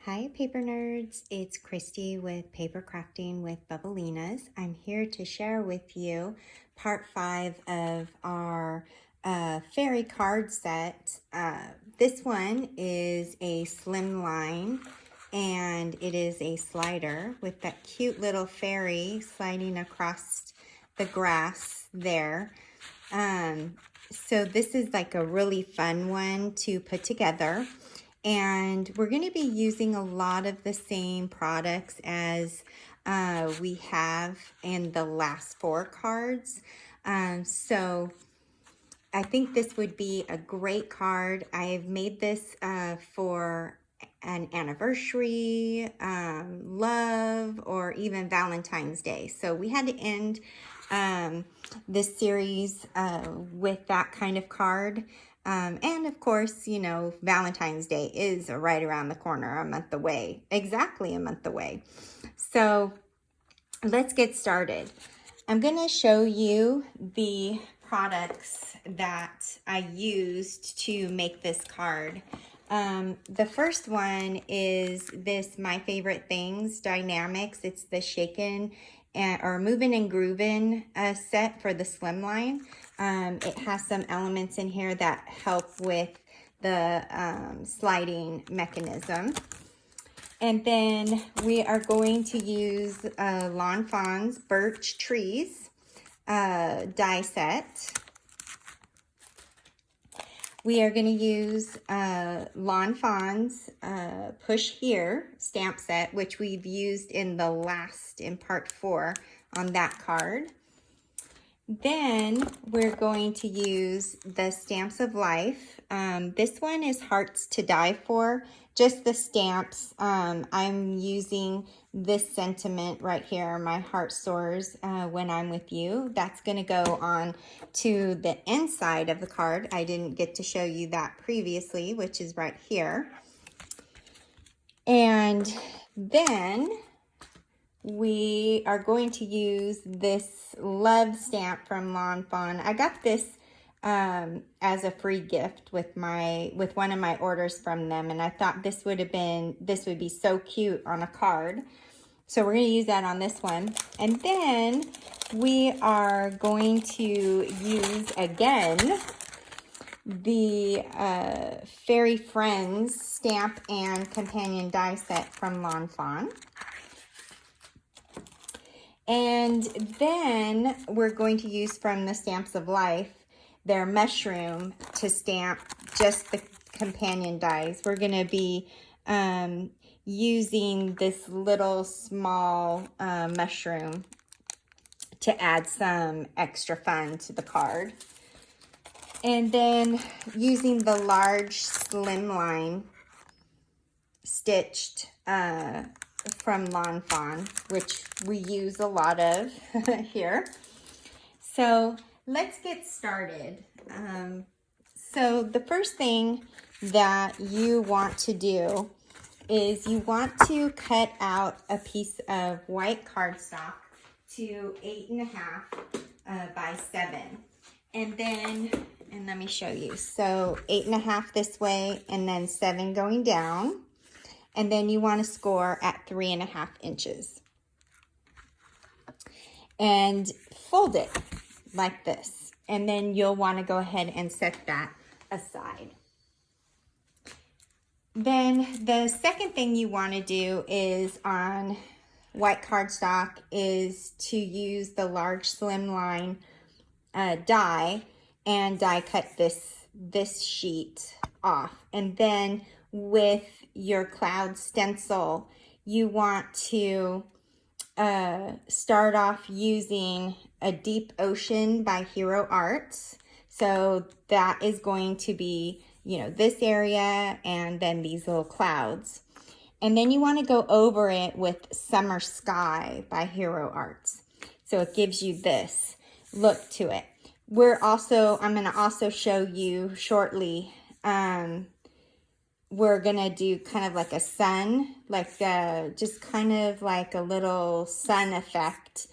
Hi paper nerds, it's Christy with Paper Crafting with Bubblinas. I'm here to share with you part 5 of our fairy card set. This one is a slimline and it is a slider with that cute little fairy sliding across the grass there. So this is like a really fun one to put together. And we're going to be using a lot of the same products as we have in the last 4 cards. So I think this would be a great card. I've made this for an anniversary, love, or even Valentine's Day. So we had to end this series with that kind of card. And of course, you know, Valentine's Day is right around the corner, a month away, exactly a month away. So let's get started. I'm going to show you the products that I used to make this card. The first one is this My Favorite Things Dynamics. It's the Shaken or Moving and Grooving set for the slimline. It has some elements in here that help with the sliding mechanism. And then we are going to use Lawn Fawn's Birch Trees die set. We are going to use Lawn Fawn's Push Here stamp set, which we've used in part 4 on that card. Then we're going to use the Stamps of Life. This one is Hearts to Die For, just the stamps. I'm using this sentiment right here, my heart soars when I'm with you. That's going to go on to the inside of the card. I didn't get to show you that previously, which is right here. And then we are going to use this love stamp from Lawn Fawn. I got this as a free gift with one of my orders from them, and I thought this would be so cute on a card. So we're going to use that on this one. And then we are going to use again the Fairy Friends stamp and companion die set from Lawn Fawn. And then we're going to use from the Stamps of Life their mushroom to stamp just the companion dies. We're going to be using this little small mushroom to add some extra fun to the card. And then using the large slimline stitched from Lawn Fawn, which we use a lot of here. So let's get started. So the first thing that you want to do is you want to cut out a piece of white cardstock to 8.5 by 7. And let me show you. So 8.5 this way and then 7 going down. And then you want to score at 3.5 inches. And fold it like this. And then you'll want to go ahead and set that aside. Then the second thing you want to do is on white cardstock is to use the large slimline die and die cut this sheet off. And then with your cloud stencil, you want to start off using a Deep Ocean by Hero Arts. So that is going to be, you know, this area and then these little clouds. And then you want to go over it with Summer Sky by Hero Arts. So it gives you this look to it. I'm going to also show you shortly, we're going to do kind of like a sun, like just kind of like a little sun effect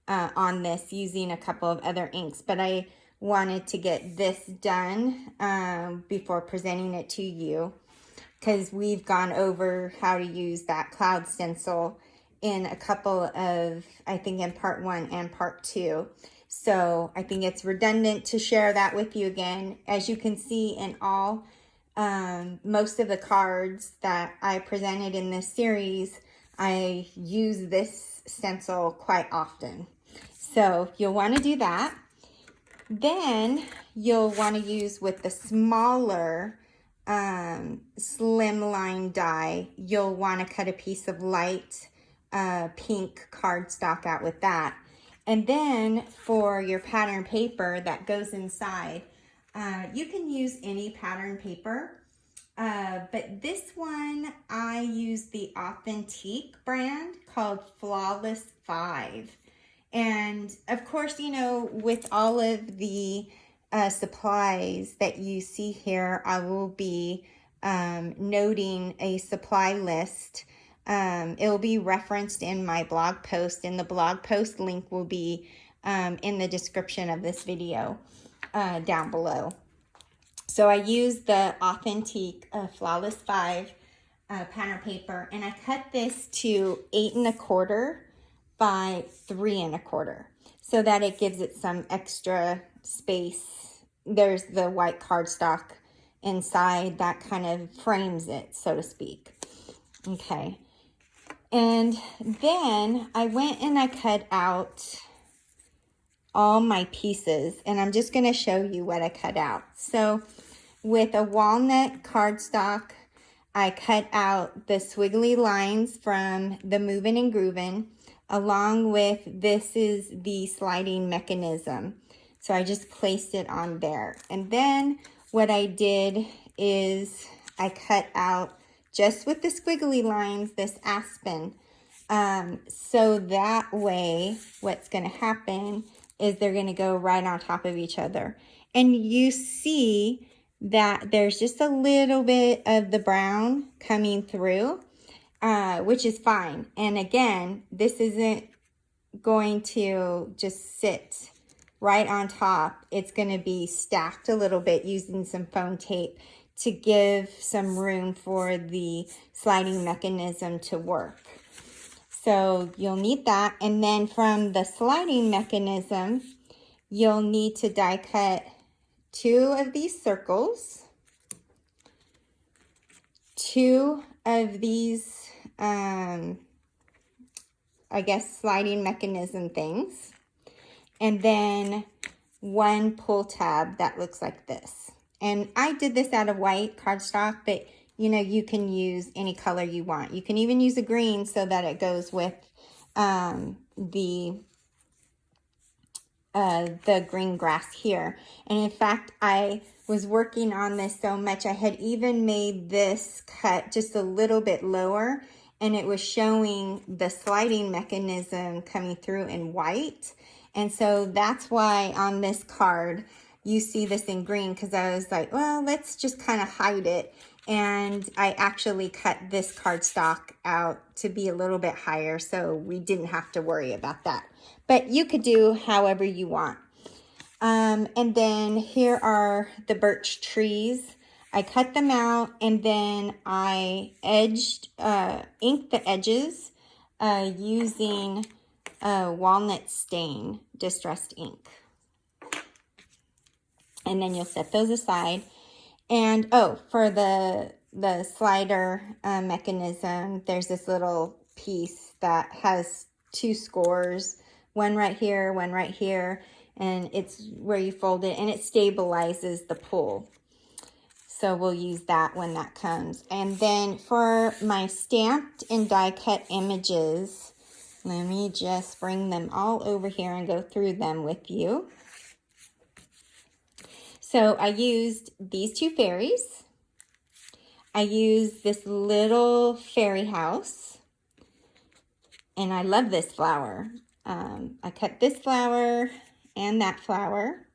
on this using a couple of other inks. But I wanted to get this done before presenting it to you. because we've gone over how to use that cloud stencil in a couple of, I think in part 1 and part 2. So I think it's redundant to share that with you again. As you can see in all, most of the cards that I presented in this series, I use this stencil quite often. So you'll want to do that. Then you'll want to use with the smaller slimline die, you'll want to cut a piece of light pink cardstock out with that. And then for your pattern paper that goes inside, you can use any pattern paper, but this one I use the Authentique brand called Flawless 5. And of course, you know, with all of the supplies that you see here, I will be noting a supply list. It will be referenced in my blog post, and the blog post link will be in the description of this video down below. So I used the Authentique Flawless 5 pattern paper, and I cut this to 8 1/4 by 3 1/4 so that it gives it some extra space. There's the white cardstock inside that kind of frames it, so to speak. Okay. And then I went and I cut out all my pieces, and I'm just going to show you what I cut out. So with a walnut cardstock, I cut out the swiggly lines from the Movin' and Groovin', along with, this is the sliding mechanism. So I just placed it on there. And then what I did is I cut out, just with the squiggly lines, this aspen. So that way, what's going to happen is they're going to go right on top of each other. And you see that there's just a little bit of the brown coming through, which is fine. And again, this isn't going to just sit right on top. It's going to be stacked a little bit using some foam tape to give some room for the sliding mechanism to work. So you'll need that. And then from the sliding mechanism, you'll need to die cut 2 of these circles, 2 of these, I guess, sliding mechanism things, and then 1 pull tab that looks like this. And I did this out of white cardstock, but you know, you can use any color you want. You can even use a green so that it goes with the green grass here. And in fact, I was working on this so much, I had even made this cut just a little bit lower, and it was showing the sliding mechanism coming through in white. And so that's why on this card you see this in green, because I was like, well, let's just kind of hide it. And I actually cut this cardstock out to be a little bit higher, so we didn't have to worry about that. But you could do however you want. And then here are the birch trees. I cut them out, and then I inked the edges using walnut stain distressed ink. And then you'll set those aside. And oh, for the slider mechanism, there's this little piece that has 2 scores, one right here, and it's where you fold it, and it stabilizes the pull. So we'll use that when that comes. And then for my stamped and die cut images, let me just bring them all over here and go through them with you. So I used these 2 fairies. I used this little fairy house. And I love this flower. I cut this flower and that flower.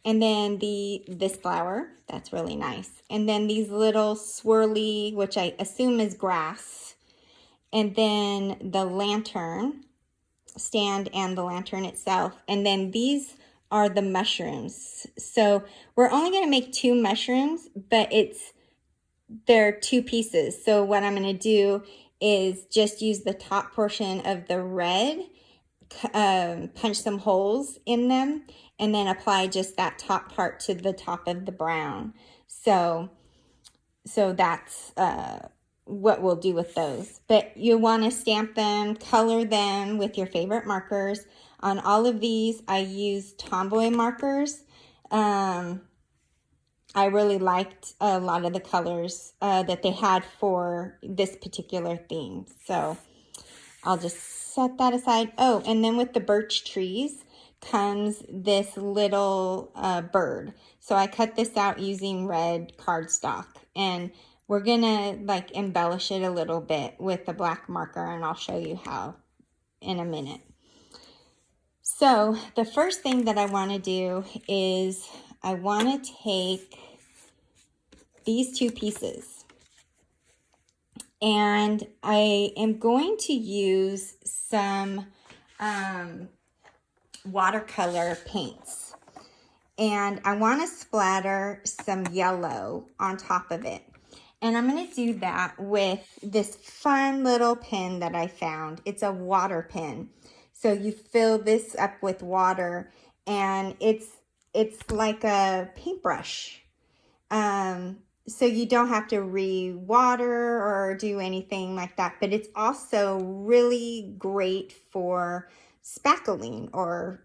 And then this flower, that's really nice. And then these little swirly, which I assume is grass. And then the lantern stand and the lantern itself. And then these are the mushrooms. So we're only going to make 2 mushrooms, but it's they're two pieces. So what I'm going to do is just use the top portion of the red, punch some holes in them, and then apply just that top part to the top of the brown. So that's what we'll do with those. But you want to stamp them, color them with your favorite markers. On all of these, I use Tomboy markers. I really liked a lot of the colors that they had for this particular theme. So I'll just set that aside. Oh, and then with the birch trees comes this little bird. So I cut this out using red cardstock, and we're gonna like embellish it a little bit with the black marker, and I'll show you how in a minute. So the first thing that I want to do is I want to take these two pieces, and I am going to use some watercolor paints, and I want to splatter some yellow on top of it. And I'm going to do that with this fun little pen that I found. It's a water pen. So you fill this up with water, and it's like a paintbrush. So you don't have to re-water or do anything like that, but it's also really great for spackling or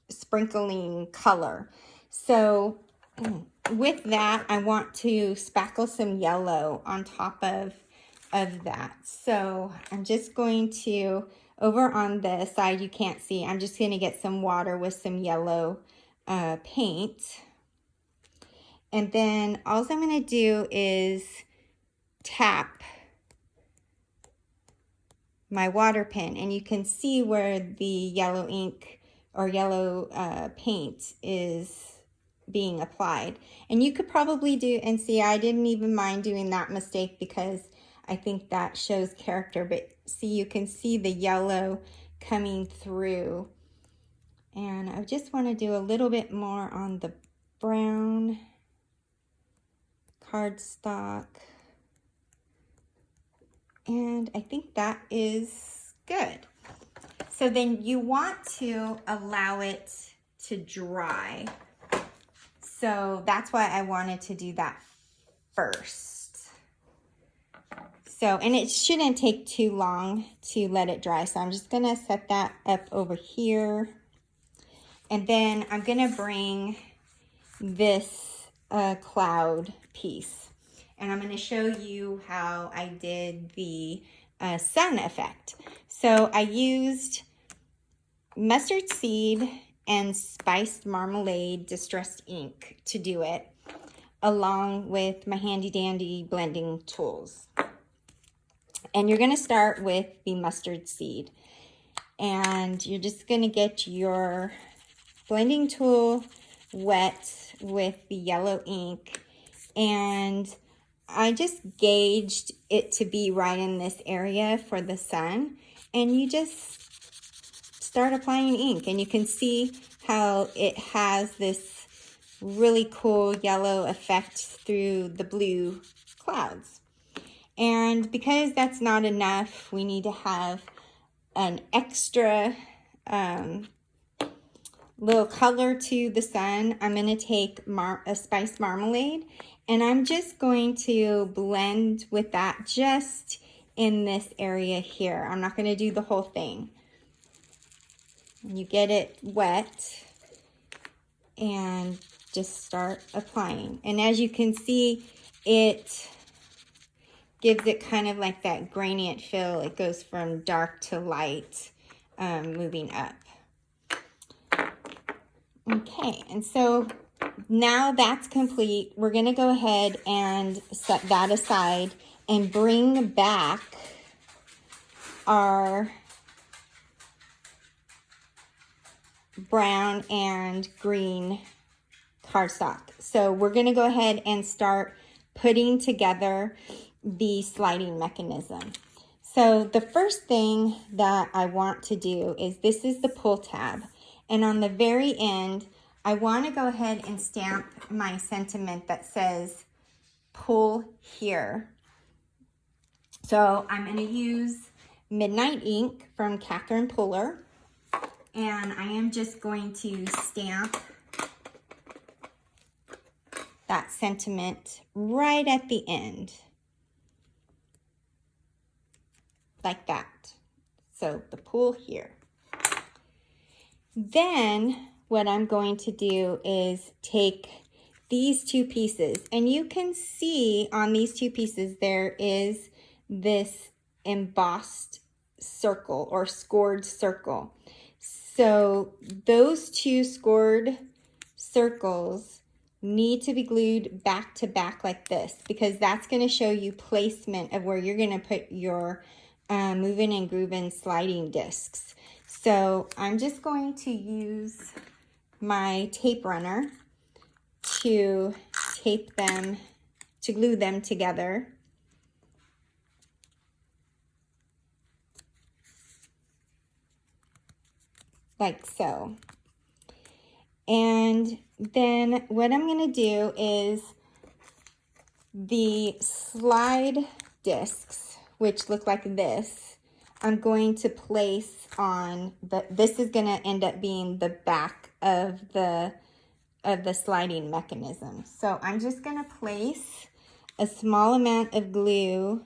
sprinkling color. So with that, I want to spackle some yellow on top of that. So I'm just going to, over on the side you can't see, I'm just going to get some water with some yellow paint. And then all I'm going to do is tap my water pen, and you can see where the yellow ink or yellow paint is being applied. And you could probably do, and see, I didn't even mind doing that mistake because I think that shows character, but see, you can see the yellow coming through. And I just want to do a little bit more on the brown cardstock, and I think that is good. So then you want to allow it to dry. So that's why I wanted to do that first. So, and it shouldn't take too long to let it dry. So I'm just gonna set that up over here. And then I'm gonna bring this cloud piece, and I'm going to show you how I did the sun effect. So I used mustard seed and spiced marmalade distressed ink to do it, along with my handy dandy blending tools. And you're going to start with the mustard seed, and you're just going to get your blending tool wet with the yellow ink, and I just gauged it to be right in this area for the sun, and you just start applying ink, and you can see how it has this really cool yellow effect through the blue clouds. And because that's not enough, we need to have an extra little color to the sun. I'm going to take a spiced marmalade, and I'm just going to blend with that just in this area here. I'm not going to do the whole thing. You get it wet and just start applying. And as you can see, it gives it kind of like that gradient feel. It goes from dark to light, moving up. Okay, and so now that's complete. We're going to go ahead and set that aside and bring back our brown and green cardstock. So we're going to go ahead and start putting together the sliding mechanism. So the first thing that I want to do is, this is the pull tab. And on the very end, I want to go ahead and stamp my sentiment that says, pull here. So I'm going to use Midnight Ink from Catherine Puller, and I am just going to stamp that sentiment right at the end, like that. So the pull here. Then what I'm going to do is take these two pieces, and you can see on these two pieces there is this embossed circle or scored circle. So those two scored circles need to be glued back to back like this, because that's going to show you placement of where you're going to put your moving and grooving sliding discs. So I'm just going to use my tape runner to tape them, to glue them together. Like so. And then what I'm going to do is the slide discs, which look like this, I'm going to place on this is going to end up being the back of the sliding mechanism. So I'm just going to place a small amount of glue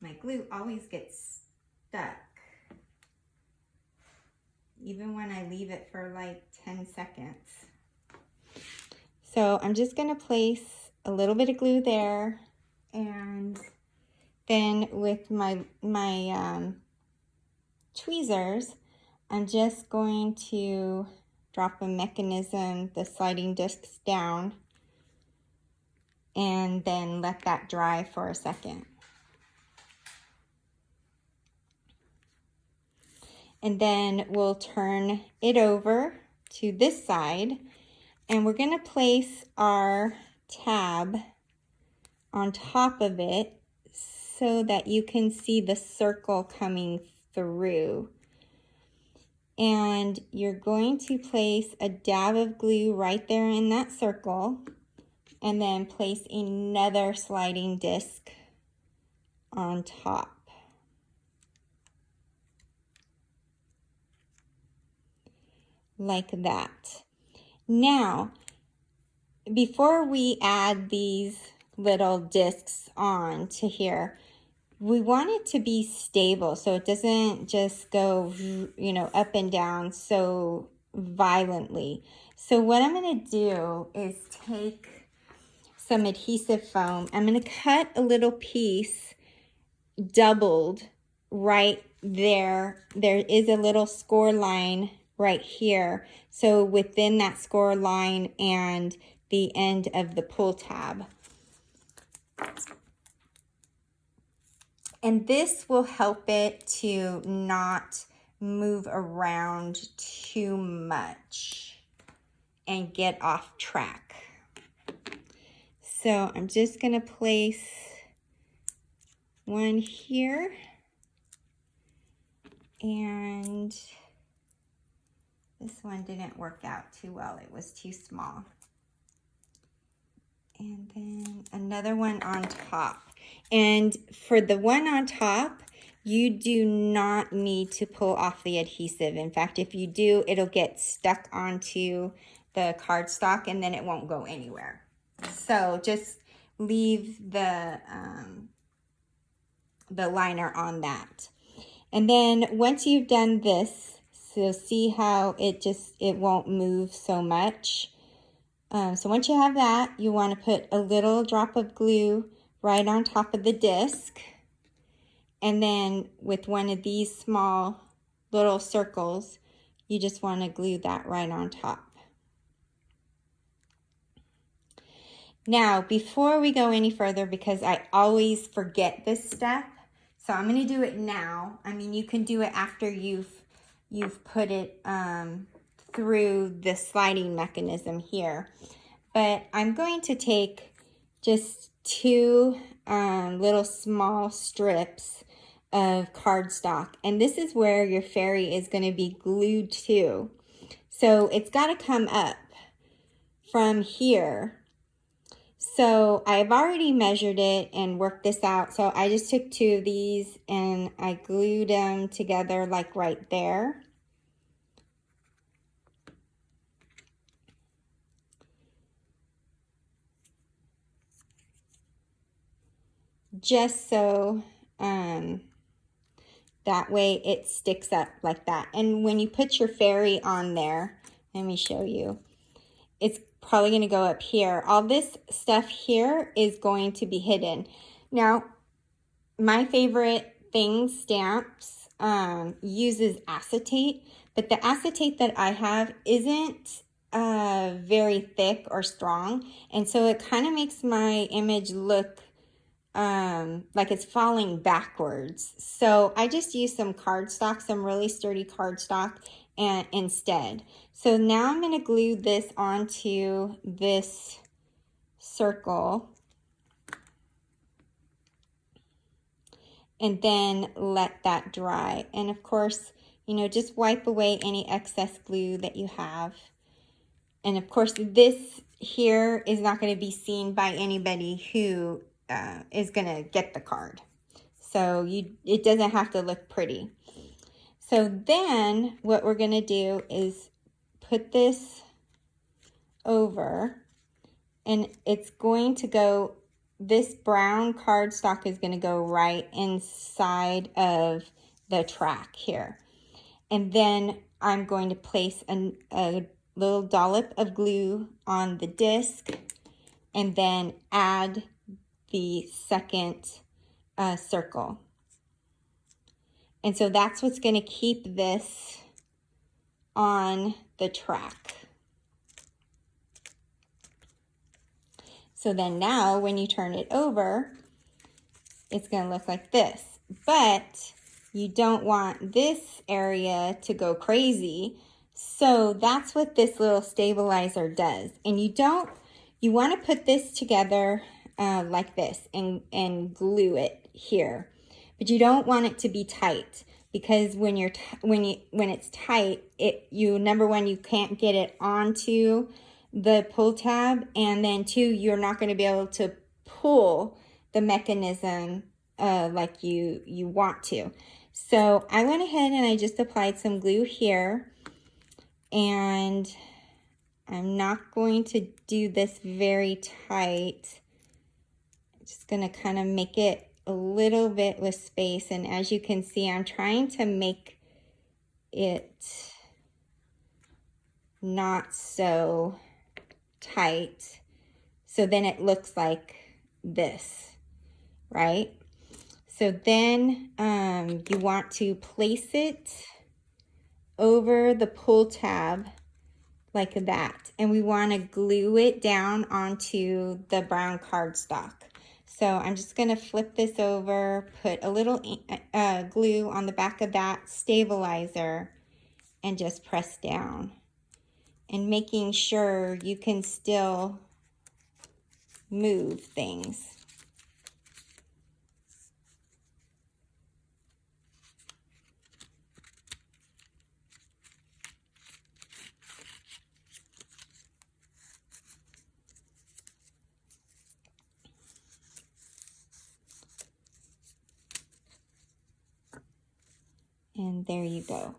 my glue always gets stuck, even when I leave it for like 10 seconds. So I'm just going to place a little bit of glue there, and then with my tweezers, I'm just going to drop a mechanism, the sliding discs down, and then let that dry for a second. And then we'll turn it over to this side, and we're going to place our tab on top of it so that you can see the circle coming through. And you're going to place a dab of glue right there in that circle, and then place another sliding disc on top. Like that. Now, before we add these little discs on to here, we want it to be stable so it doesn't just go, you know, up and down so violently. So what I'm going to do is take some adhesive foam. I'm going to cut a little piece doubled right there. There is a little score line right here. So within that score line and the end of the pull tab. And this will help it to not move around too much and get off track. So I'm just going to place one here, and this one didn't work out too well. It was too small. And then another one on top. And for the one on top, you do not need to pull off the adhesive. In fact, if you do, it'll get stuck onto the cardstock and then it won't go anywhere. So just leave the liner on that. And then once you've done this, so see how it won't move so much. So once you have that, you want to put a little drop of glue right on top of the disc. And then with one of these small little circles, you just want to glue that right on top. Now, before we go any further, because I always forget this step, so I'm going to do it now. I mean, you can do it after you've put it through the sliding mechanism here. But I'm going to take just two little small strips of cardstock, and this is where your fairy is going to be glued to. So it's got to come up from here. So I've already measured it and worked this out. So I just took two of these and I glued them together like right there. Just so that way it sticks up like that. And when you put your fairy on there, let me show you. It's probably going to go up here. All this stuff here is going to be hidden. Now, my favorite thing, stamps, uses acetate, but the acetate that I have isn't very thick or strong, and so it kind of makes my image look like it's falling backwards. So I just use some cardstock, some really sturdy cardstock, and instead. So now I'm going to glue this onto this circle and then let that dry. And of course, you know, just wipe away any excess glue that you have. And of course, this here is not going to be seen by anybody who is going to get the card. So it doesn't have to look pretty. So then what we're going to do is put this over, and it's going to go, this brown cardstock is going to go right inside of the track here. And then I'm going to place a little dollop of glue on the disc and then add the second circle. And so that's what's going to keep this on the track. So then now when you turn it over, it's going to look like this. But you don't want this area to go crazy. So that's what this little stabilizer does. And you want to put this together like this and glue it here. But you don't want it to be tight, because when it's tight, number one, you can't get it onto the pull tab, and then two, you're not going to be able to pull the mechanism like you want to. So I went ahead and I just applied some glue here, and I'm not going to do this very tight. I'm just going to kind of make it a little bit with space, and as you can see, I'm trying to make it not so tight, so then it looks like this, right? So then you want to place it over the pull tab like that, and we want to glue it down onto the brown cardstock. So I'm just going to flip this over, put a little glue on the back of that stabilizer, and just press down. And making sure you can still move things. And there you go.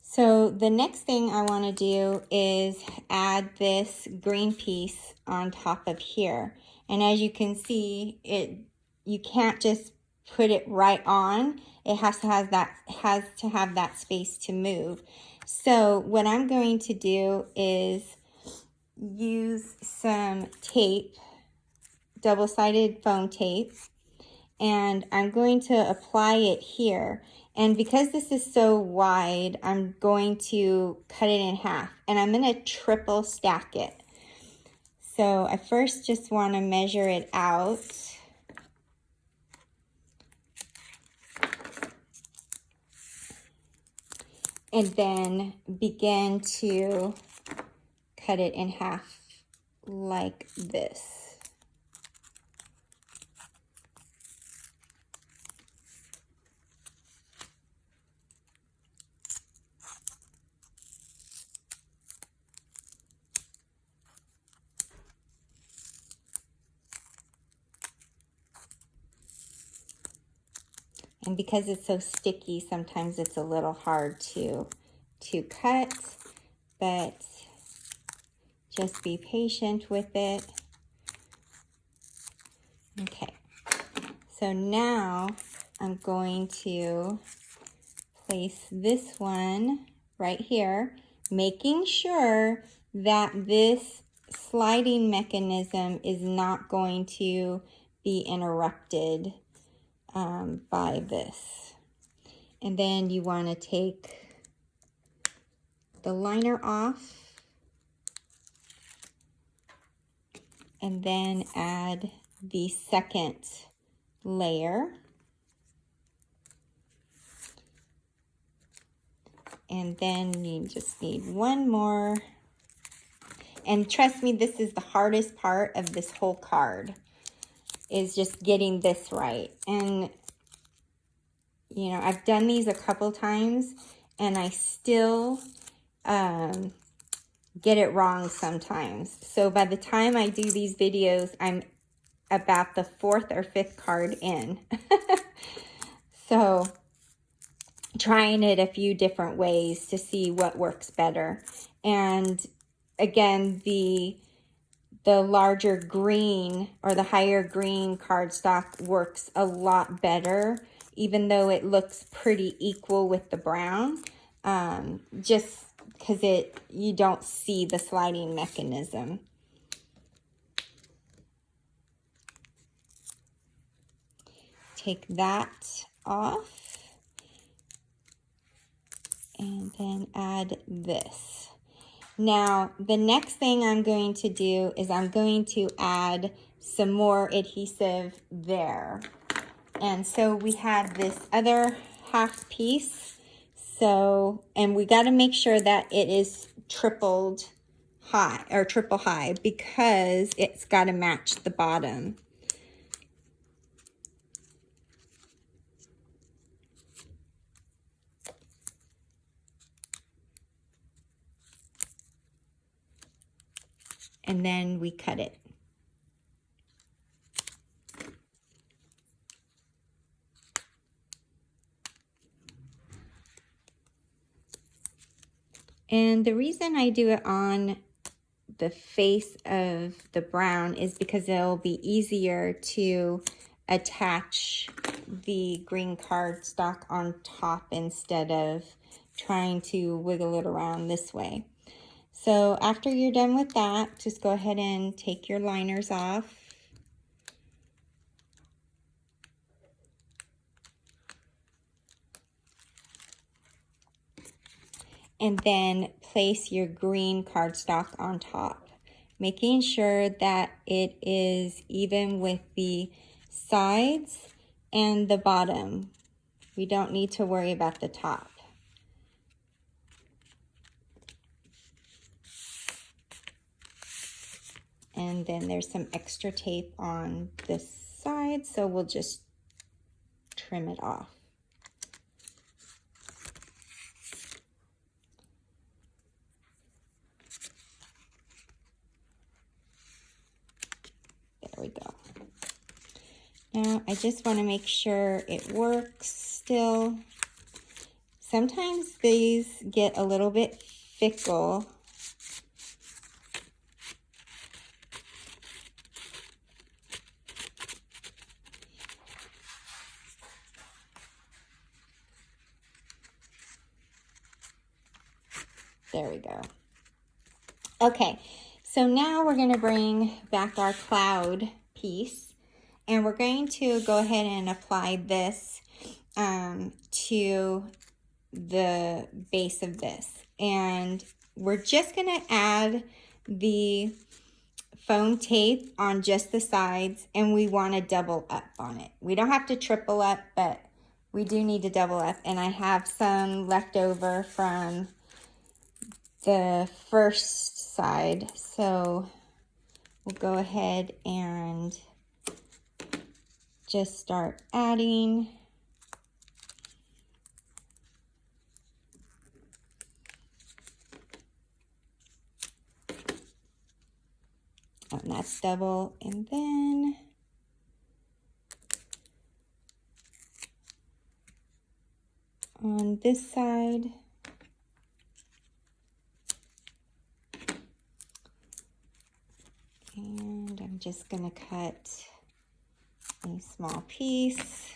So the next thing I want to do is add this green piece on top of here. And as you can see, you can't just put it right on. It has to have that space to move. So what I'm going to do is use some tape, double-sided foam tape, and I'm going to apply it here. And because this is so wide, I'm going to cut it in half, and I'm going to triple stack it. So I first just want to measure it out. And then begin to cut it in half like this. And because it's so sticky, sometimes it's a little hard to cut, but just be patient with it. Okay, so now I'm going to place this one right here, making sure that this sliding mechanism is not going to be interrupted by this. And then you want to take the liner off and then add the second layer. And then you just need one more. And trust me, this is the hardest part of this whole card, is just getting this right. And, you know, I've done these a couple times and I still get it wrong sometimes. So by the time I do these videos, I'm about the 4th or 5th card in. So trying it a few different ways to see what works better. And again, the larger green or the higher green cardstock works a lot better, even though it looks pretty equal with the brown, just because you don't see the sliding mechanism. Take that off. And then add this. Now, the next thing I'm going to do is I'm going to add some more adhesive there. And so we have this other half piece. So, and we got to make sure that it is triple high because it's got to match the bottom. And then we cut it. And the reason I do it on the face of the brown is because it'll be easier to attach the green cardstock on top instead of trying to wiggle it around this way. So after you're done with that, just go ahead and take your liners off. And then place your green cardstock on top, making sure that it is even with the sides and the bottom. We don't need to worry about the top. And then there's some extra tape on this side, so we'll just trim it off. There we go. Now I just want to make sure it works still. Sometimes these get a little bit fickle. There we go. Okay, so now we're going to bring back our cloud piece, and we're going to go ahead and apply this to the base of this. And we're just going to add the foam tape on just the sides, and we want to double up on it. We don't have to triple up, but we do need to double up. And I have some left over from the first side, so we'll go ahead and just start adding. Oh, and that's double, and then on this side. And I'm just going to cut a small piece.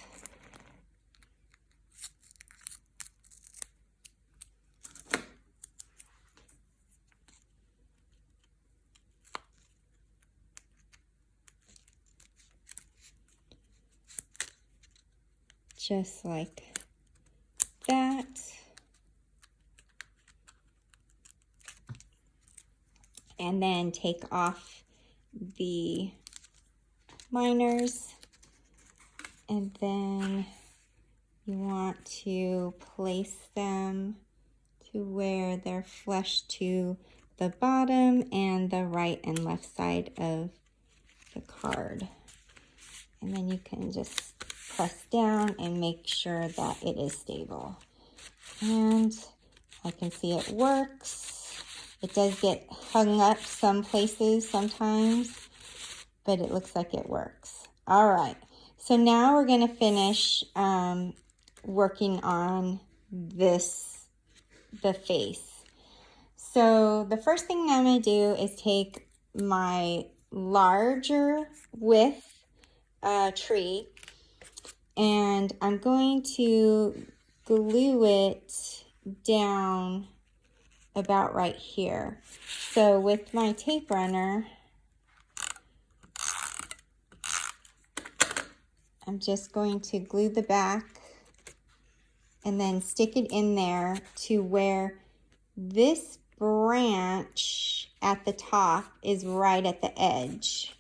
Just like that. And then take off the liners, and then you want to place them to where they're flush to the bottom and the right and left side of the card. And then you can just press down and make sure that it is stable. And I can see it works. It does get hung up some places sometimes, but it looks like it works. All right, so now we're gonna finish working on the face. So the first thing I'm gonna do is take my larger width tree, and I'm going to glue it down about right here. So with my tape runner, I'm just going to glue the back and then stick it in there to where this branch at the top is right at the edge.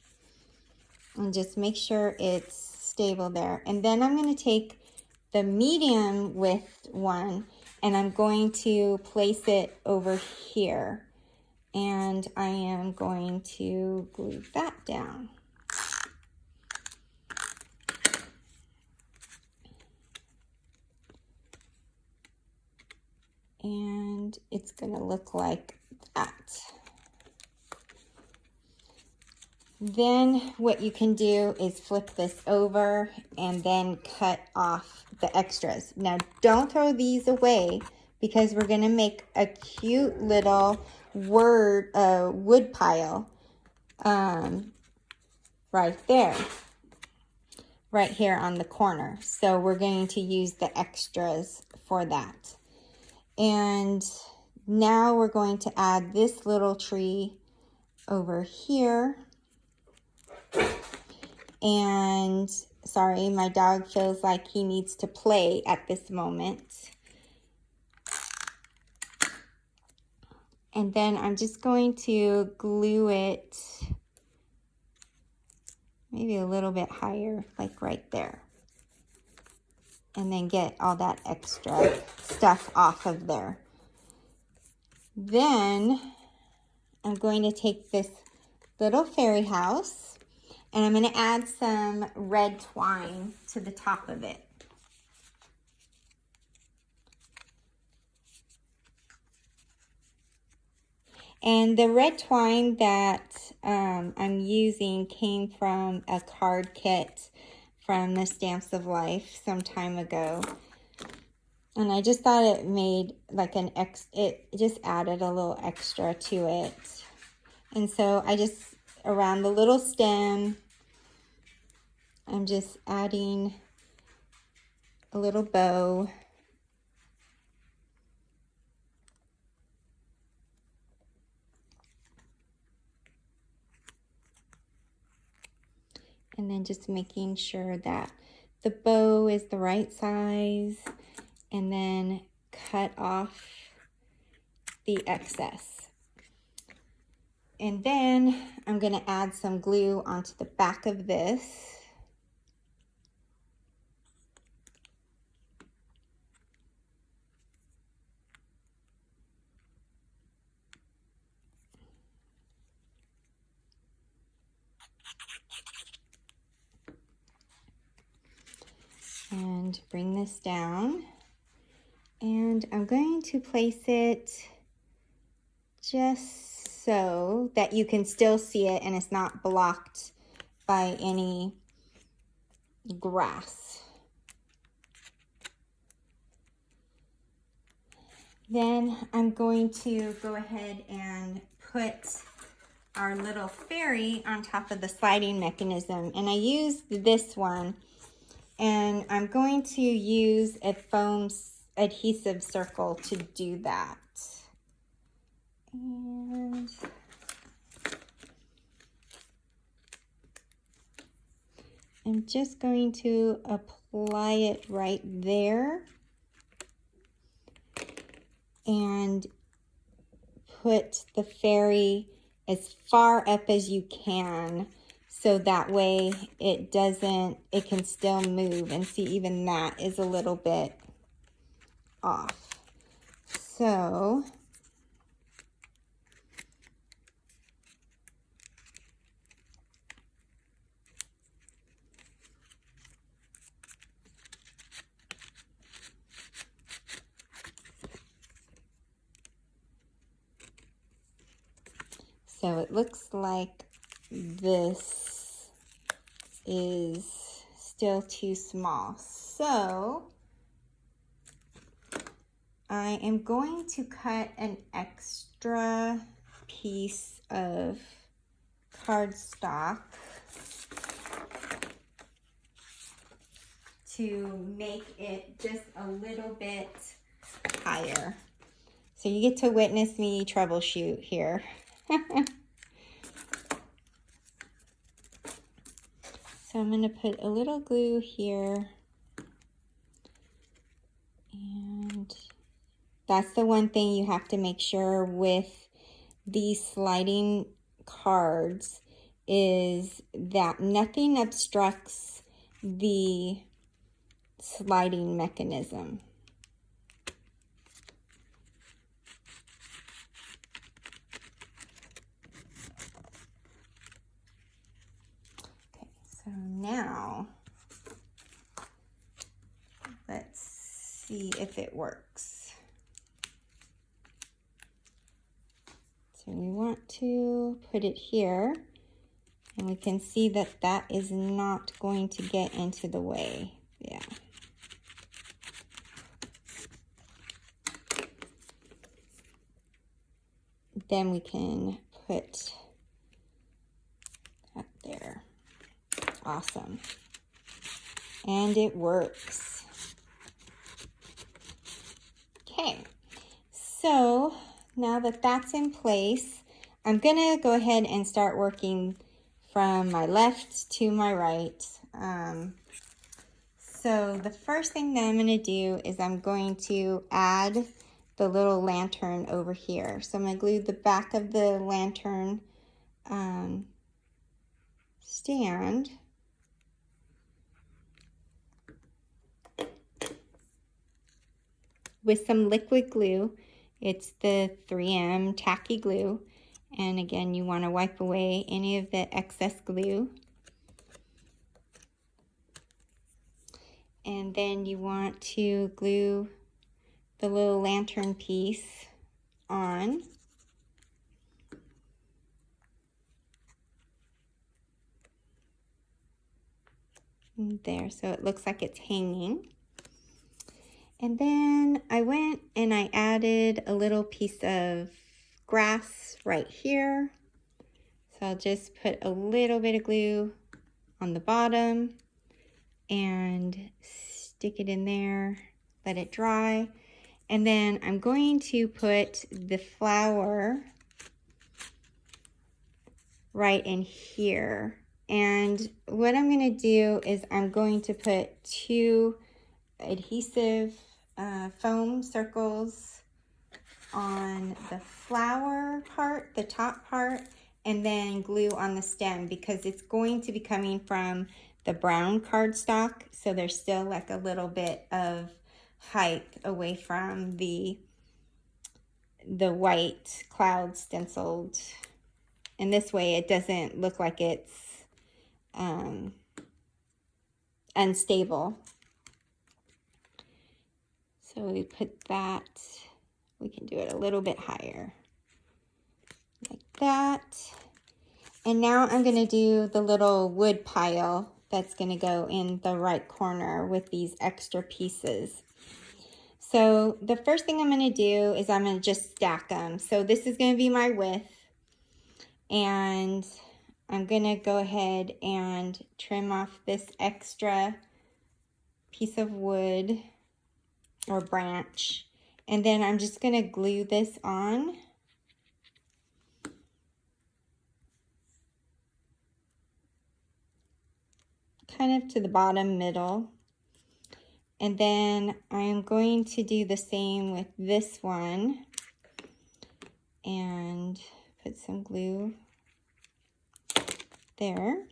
And just make sure it's stable there. And then I'm going to take the medium width one and I'm going to place it over here. And I am going to glue that down. And it's going to look like that. Then what you can do is flip this over and then cut off the extras. Now don't throw these away because we're going to make a cute little wood pile right there, right here on the corner. So we're going to use the extras for that. And now we're going to add this little tree over here. And sorry, my dog feels like he needs to play at this moment. And then I'm just going to glue it maybe a little bit higher, like right there. And then get all that extra stuff off of there. Then I'm going to take this little fairy house and I'm going to add some red twine to the top of it. And the red twine that I'm using came from a card kit from the Stamps of Life some time ago. And I just thought it made like it just added a little extra to it. And so I just, around the little stem, I'm just adding a little bow. And then just making sure that the bow is the right size, and then cut off the excess. And then I'm going to add some glue onto the back of this. And bring this down. And I'm going to place it just so that you can still see it and it's not blocked by any grass. Then I'm going to go ahead and put our little fairy on top of the sliding mechanism. And I used this one, and I'm going to use a foam adhesive circle to do that. And I'm just going to apply it right there and put the fairy as far up as you can, so that way it can still move. And see, even that is a little bit off. So it looks like this is still too small. So I am going to cut an extra piece of cardstock to make it just a little bit higher. So you get to witness me troubleshoot here. So I'm going to put a little glue here. And that's the one thing you have to make sure with these sliding cards, is that nothing obstructs the sliding mechanism. Okay, so now let's see if it works. So we want to put it here, and we can see that that is not going to get into the way. Yeah. Then we can put that there. Awesome. And it works. Okay, so now that that's in place, I'm gonna go ahead and start working from my left to my right. So the first thing that I'm gonna do is I'm going to add the little lantern over here. So I'm gonna glue the back of the lantern stand with some liquid glue. It's the 3M tacky glue. And again, you want to wipe away any of the excess glue. And then you want to glue the little lantern piece on. There, so it looks like it's hanging. And then I went and I added a little piece of grass right here. So I'll just put a little bit of glue on the bottom and stick it in there, let it dry. And then I'm going to put the flower right in here. And what I'm going to do is I'm going to put 2 adhesive foam circles on the flower part, the top part, and then glue on the stem, because it's going to be coming from the brown cardstock, so there's still like a little bit of height away from the white cloud stenciled, and this way it doesn't look like it's unstable. So we put that, we can do it a little bit higher, like that. And now I'm gonna do the little wood pile that's gonna go in the right corner with these extra pieces. So the first thing I'm going to do is I'm going to just stack them. So this is going to be my width, and I'm going to go ahead and trim off this extra piece of wood or branch, and then I'm just going to glue this on. Kind of to the bottom middle. And then I'm going to do the same with this one and put some glue there.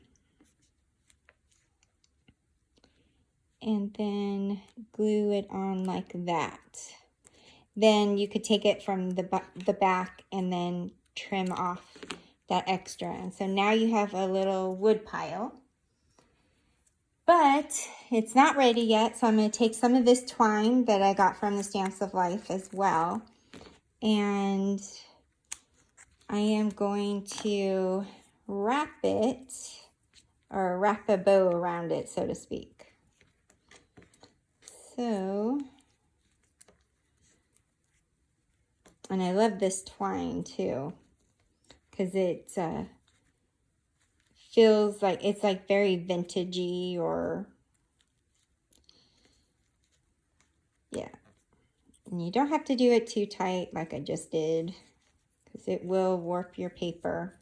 And then glue it on like that. Then you could take it from the back and then trim off that extra. And so now you have a little wood pile. But it's not ready yet, so I'm going to take some of this twine that I got from the Stamps of Life as well. And I am going to wrap it, or wrap a bow around it, so to speak. So, and I love this twine too, because it feels like, it's like very vintagey, or yeah. And you don't have to do it too tight like I just did, because it will warp your paper.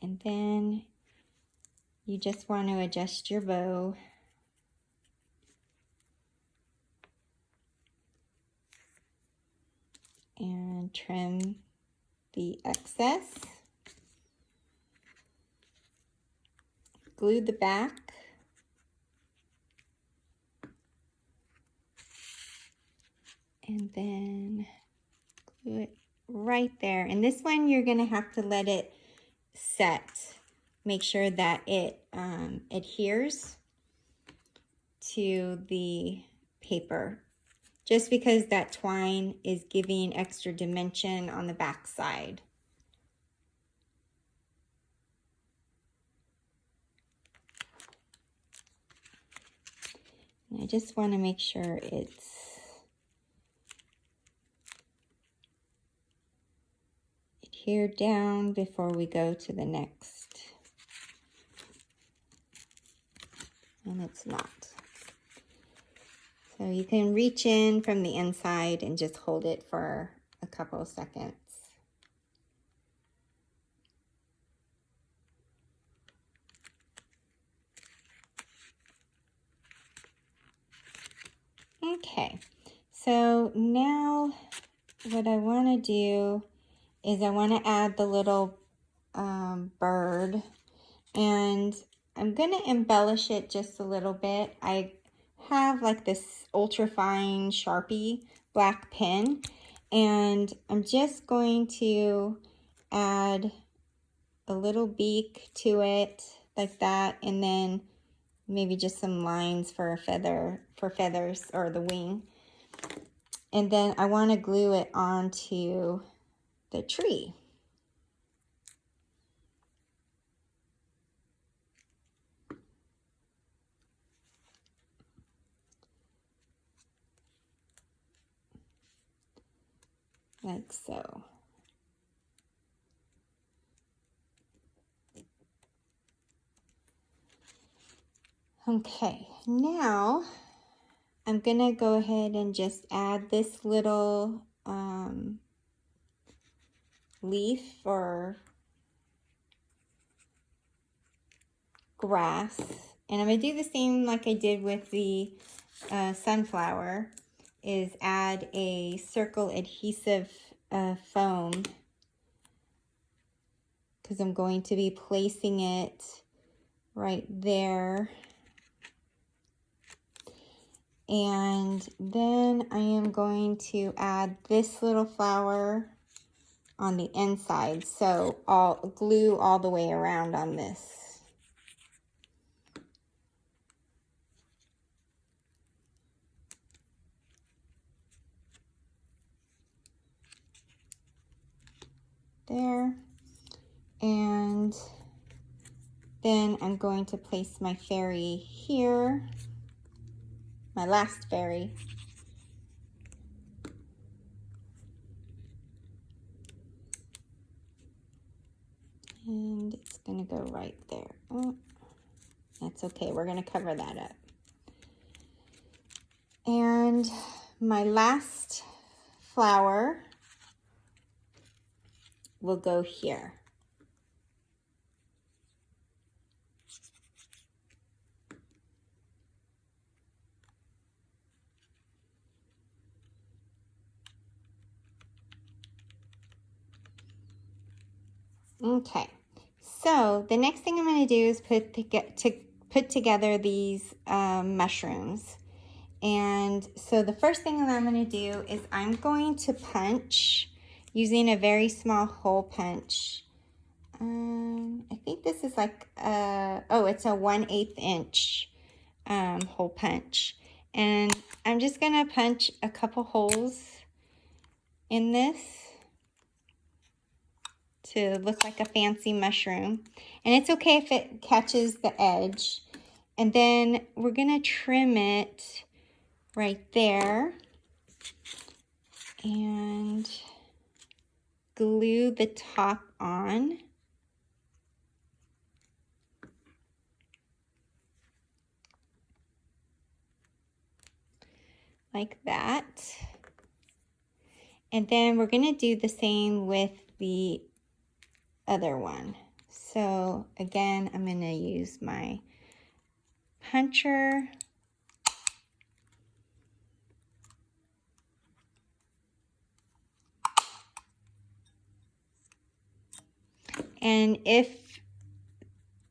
And then you just want to adjust your bow. And trim the excess. Glue the back. And then glue it right there. And this one you're going to have to let it set. Make sure that it adheres to the paper, just because that twine is giving extra dimension on the back side. And I just want to make sure it's adhered down before we go to the next. And it's not. So you can reach in from the inside and just hold it for a couple of seconds. Okay, so now what I want to do is I want to add the little bird, and I'm going to embellish it just a little bit. I have like this ultra fine Sharpie black pen, and I'm just going to add a little beak to it like that, and then maybe just some lines for a feather, for feathers or the wing. And then I want to glue it onto the tree. Like so. Okay, now I'm gonna go ahead and just add this little leaf or grass, and I'm gonna do the same like I did with the sunflower, is add a circle adhesive foam, because I'm going to be placing it right there. And then I am going to add this little flower on the inside, so I'll glue all the way around on this. There. And Then I'm going to place my fairy here, my last fairy. And it's gonna go right there. Oh, that's okay, we're gonna cover that up. And my last flower will go here. Okay, so the next thing I'm going to do is put together these mushrooms. And so the first thing that I'm going to do is I'm going to punch using a very small hole punch. I think this is like, it's a 1/8 inch hole punch. And I'm just going to punch a couple holes in this to look like a fancy mushroom. And it's okay if it catches the edge. And then we're gonna trim it right there and glue the top on. Like that. And then we're gonna do the same with the other one. So again, I'm gonna use my puncher. And if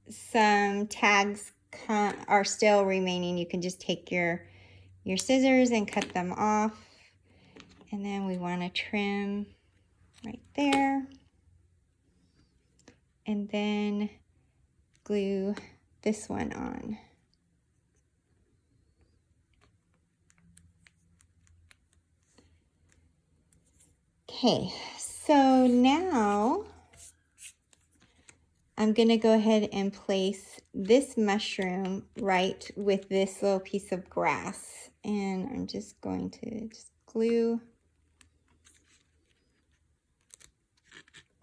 some tags are still remaining, you can just take your scissors and cut them off. And then we want to trim right there. And then glue this one on. Okay, so now I'm going to go ahead and place this mushroom right with this little piece of grass. And I'm just going to glue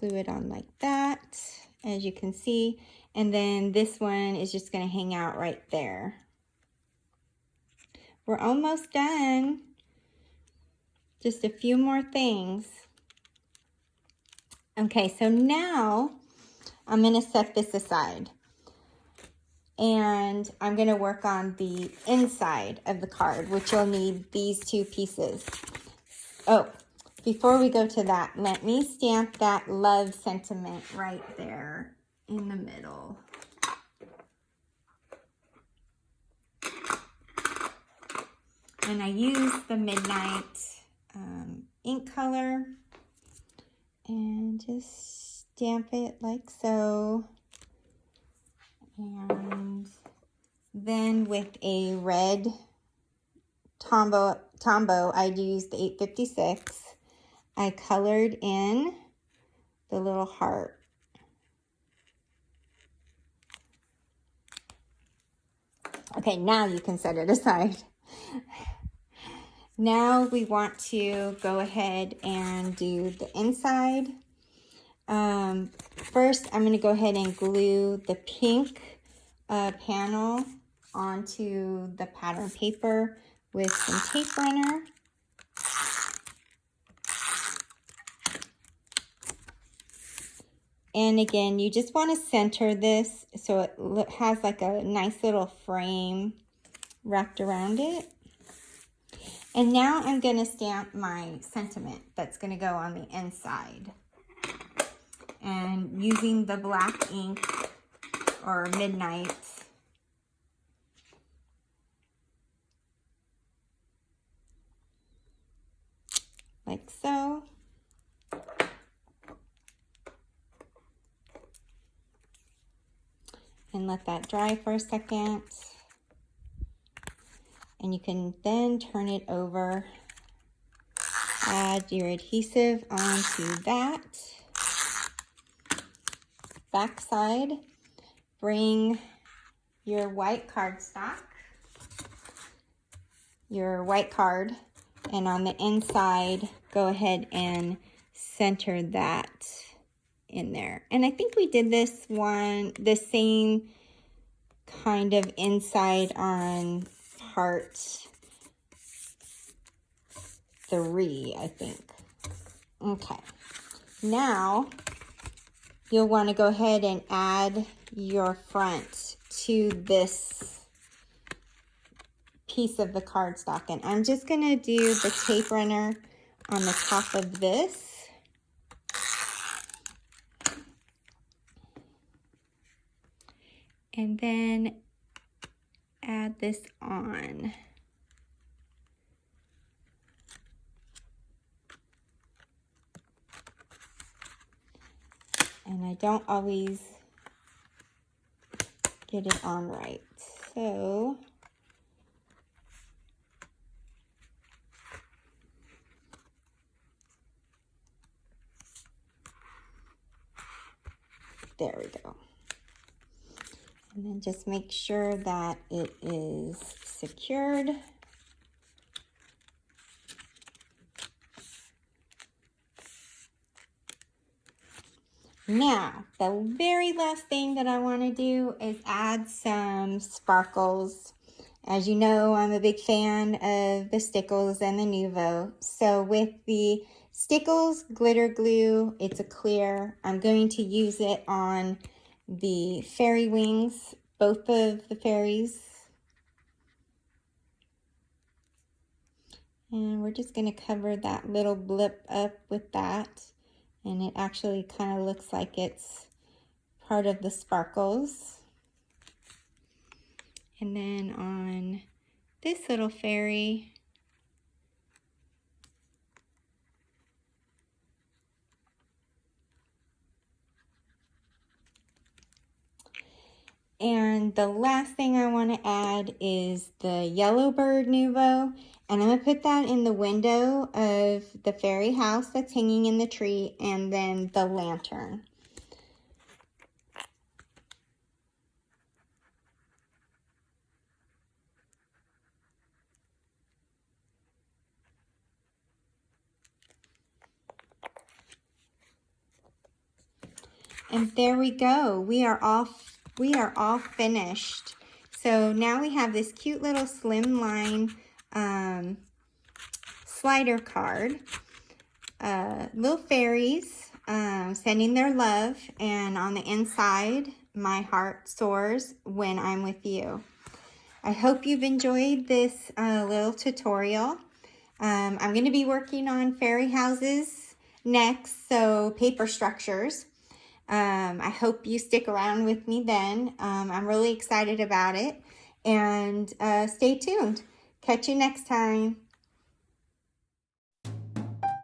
it on like that, as you can see. And then this one is just going to hang out right there. We're almost done. Just a few more things. Okay, so now I'm going to set this aside. And I'm going to work on the inside of the card, which you'll need these two pieces. Oh, before we go to that, let me stamp that love sentiment right there in the middle. And I use the Midnight ink color and just stamp it like so. And then with a red Tombow, I used 856. I colored in the little heart. Okay, now you can set it aside. Now we want to go ahead and do the inside. First, I'm going to go ahead and glue the pink panel onto the pattern paper with some tape runner. And again, you just want to center this so it has like a nice little frame wrapped around it. And now I'm going to stamp my sentiment that's going to go on the inside. And using the black ink or Midnight, like so. And let that dry for a second. And you can then turn it over. Add your adhesive onto that back side. bring your white cardstock, your white card, and on the inside, go ahead and center that in there. And I think we did this one, the same kind of inside on part 3, I think. Okay. Now, you'll want to go ahead and add your front to this piece of the cardstock. And I'm just going to do the tape runner on the top of this. And then add this on. And I don't always get it on right. So there we go. And then just make sure that it is secured. Now, the very last thing that I want to do is add some sparkles. As you know, I'm a big fan of the Stickles and the Nuvo. So with the Stickles glitter glue, it's a clear. I'm going to use it on the fairy wings, both of the fairies. And we're just going to cover that little blip up with that. And it actually kind of looks like it's part of the sparkles. And then on this little fairy, and the last thing I want to add is the yellow bird Nuvo. And I'm going to put that in the window of the fairy house that's hanging in the tree, and then the lantern. And there we go. We are all finished. So now we have this cute little slimline slider card. Little fairies sending their love, and on the inside, my heart soars when I'm with you. I hope you've enjoyed this little tutorial. I'm going to be working on fairy houses next, so paper structures. I hope you stick around with me then. I'm really excited about it, and stay tuned. Catch you next time.